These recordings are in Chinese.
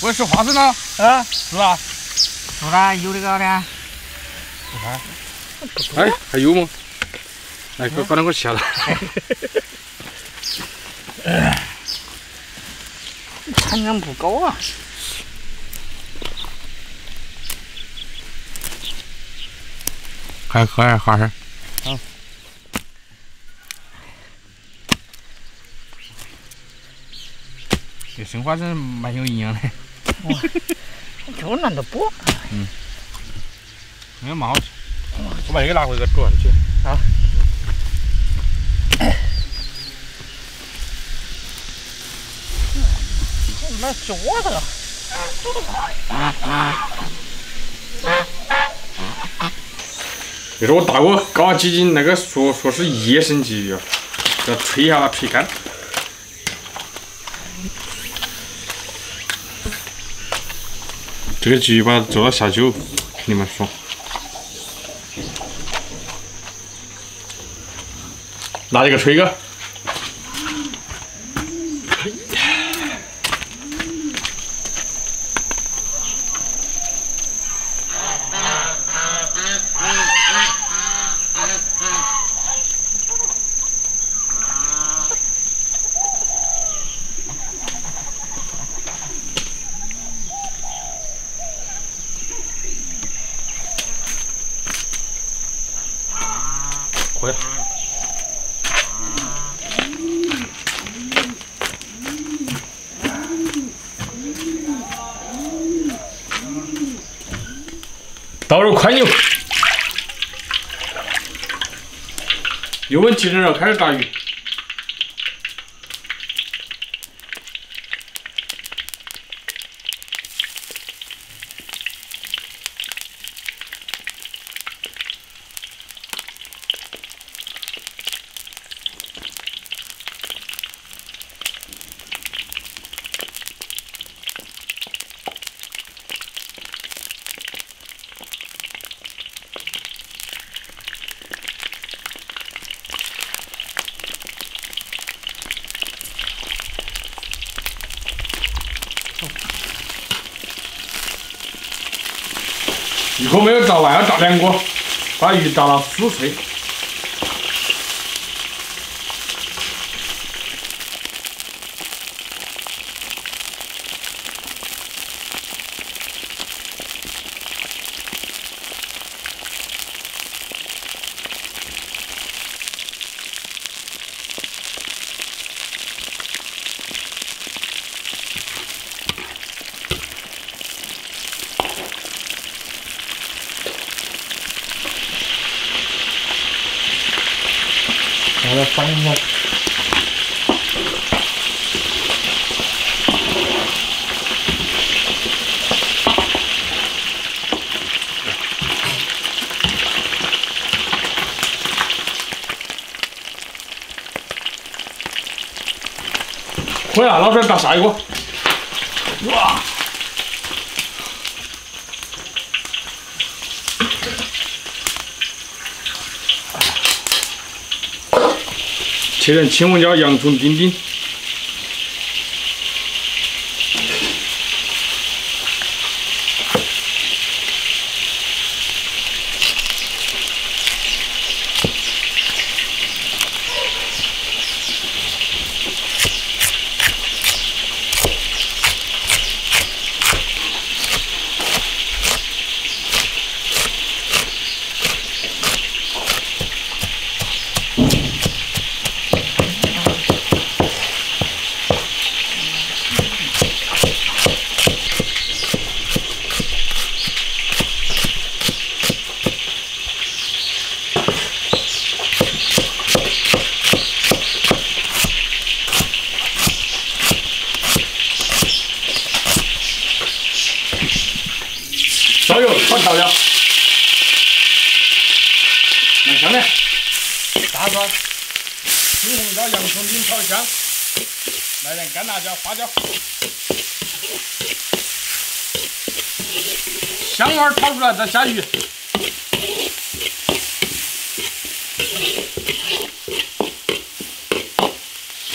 我吃花生了，是吧？是吧？有这个的。哎，还有吗？来，搞两个吃了。产量不高啊。还喝点哈儿。好。这生花生蛮有营养的。哇，就懒得剥。那蛮好吃。我把这个拿回去煮上去。好。那是我的。这是我大哥搞几斤那个说是野生鲫鱼，要吹一下它吹干。这个鲫鱼把它做到下酒，你们爽。拿一个吹个。会。倒入宽油，油温提升了，开始炸鱼。一锅没有炸完，要炸2锅，把鱼炸到酥脆。我来翻一下。可以了，老师炸下一锅。哇！切成青红椒、洋葱丁丁。烧油炒调料，蛮香的。大蒜、青红椒、洋葱丁炒香，来点干辣椒、花椒，香味炒出来再下鱼。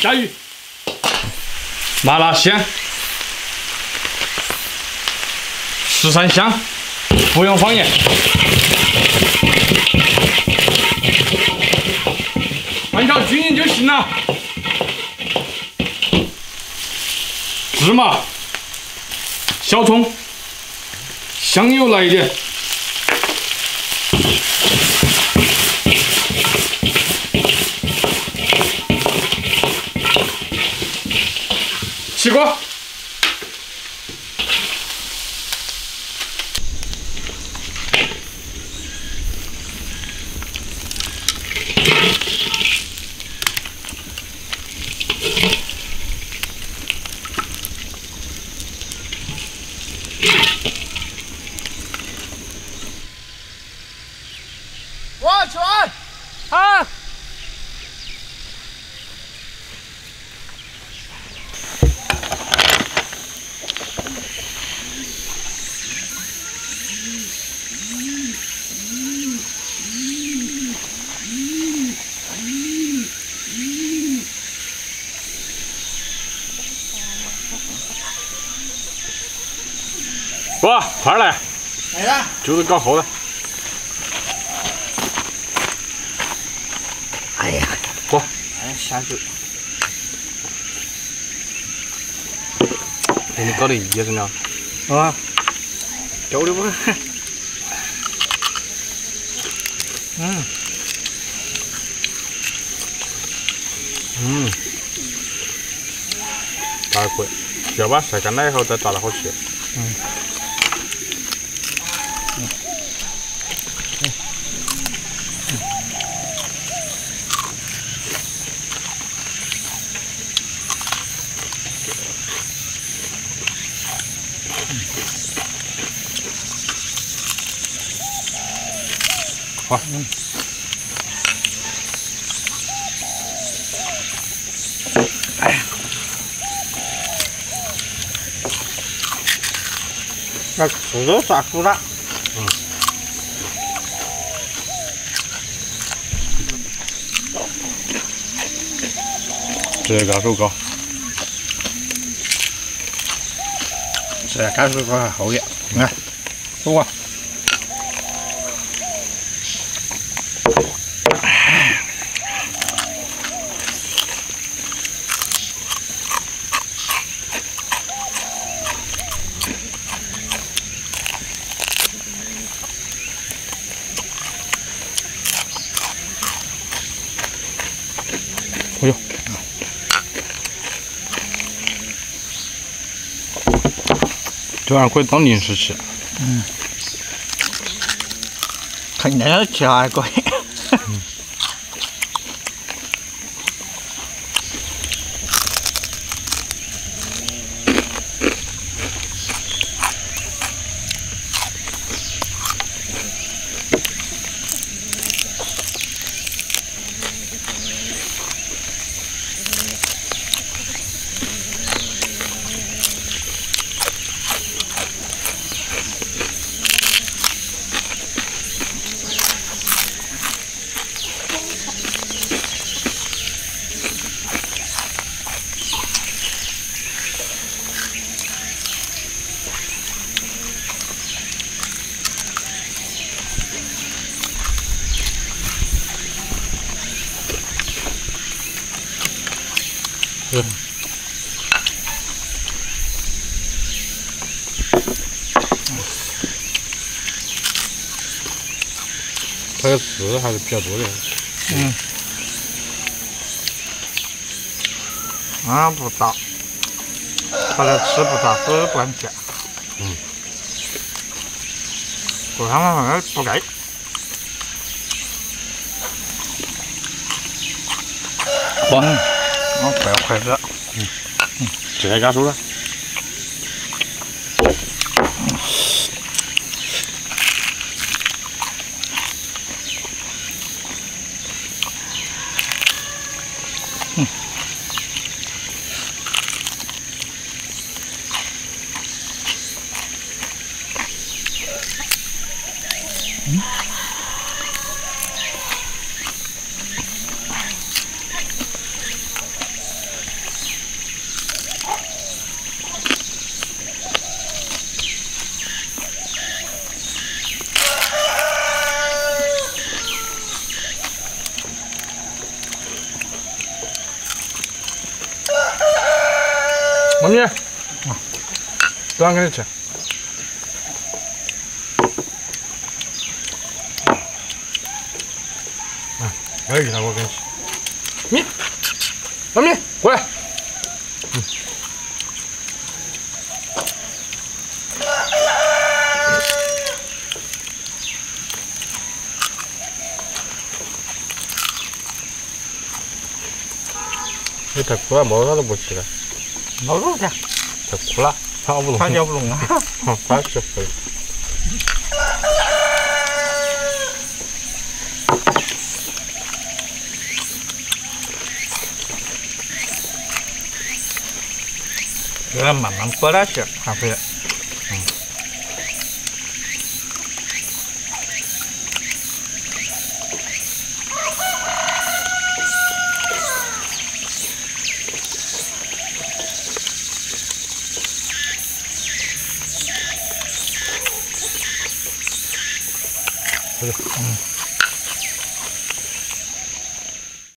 下鱼，麻辣鲜。十三香，不用放盐。翻炒均匀就行了。芝麻、小葱、香油来一点。 西瓜，我去完，好。 哇，快来！来了，就是搞好了。哎呀，过，哎，下去。给你搞得噎着了。啊，够的不？嗯。嗯，还可以，要把晒干了以后再炸得好吃。嗯。 好，哎呀，那吃都炸苦了。嗯。这个手高，这干水果还好点，你看，走啊！ 哎呦，这玩意儿可以当零食吃。嗯，肯定要吃还可以。它的刺还是比较多的。嗯。啊，不大，它的吃不大是关键。嗯。不然嘛，不该。哇，我不要筷子。这才敢说了。妈咪，端给你吃。还有一个我给你吃。你，妈咪过来。你太苦了，毛啥都不吃了。老肉噻，太苦了，嚼不动。他嚼不动啊。他吃会。给它慢慢剥点馅，还会。嗯。